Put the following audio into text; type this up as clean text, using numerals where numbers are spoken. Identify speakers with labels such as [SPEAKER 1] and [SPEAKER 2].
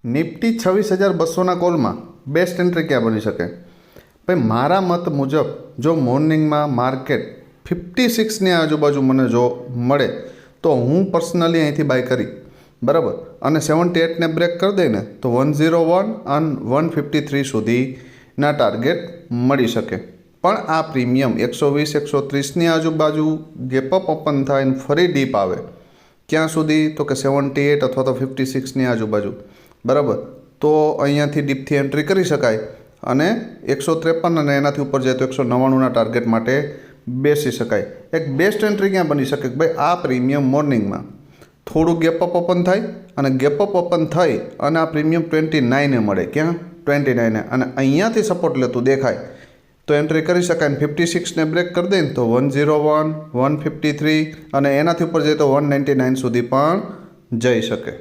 [SPEAKER 1] Nifty 26,200ના કોલમાં best entry ક્યાં બની શકે? ભાઈ મારા મત મુજબ જો મોર્નિંગમાં માર્કેટ 56ની આજુબાજુ મને જો મળે તો હું પર્સનલી અહીંથી બાય કરી બરાબર, અને 78ને બ્રેક કરી દઈને તો 101 અને 153 સુધીના ટાર્ગેટ મળી શકે. પણ આ પ્રીમિયમ 120-130ની આજુબાજુ ગેપઅપ ઓપન થાય ને ફરી ડીપ આવે ક્યાં સુધી? તો કે 78 અથવા તો 56ની આજુબાજુ બરાબર. તો અહીંયાથી ડીપથી એન્ટ્રી કરી શકાય અને 153 અને એનાથી ઉપર જાય તો 199ના ટાર્ગેટ માટે બેસી શકાય. એક બેસ્ટ એન્ટ્રી ક્યાં બની શકે? ભાઈ આ પ્રીમિયમ મોર્નિંગમાં થોડું ગેપઅપ ઓપન થાય અને ગેપઅપ ઓપન થઈ અને આ પ્રીમિયમ 29એ મળે. ક્યાં? 29 અને અહીંયાથી સપોર્ટ લેતું દેખાય તો એન્ટ્રી કરી શકાય. અને 56ને બ્રેક કરી દઈએ તો 101, 153 અને એનાથી ઉપર જાય તો 199 સુધી પણ જઈ શકે.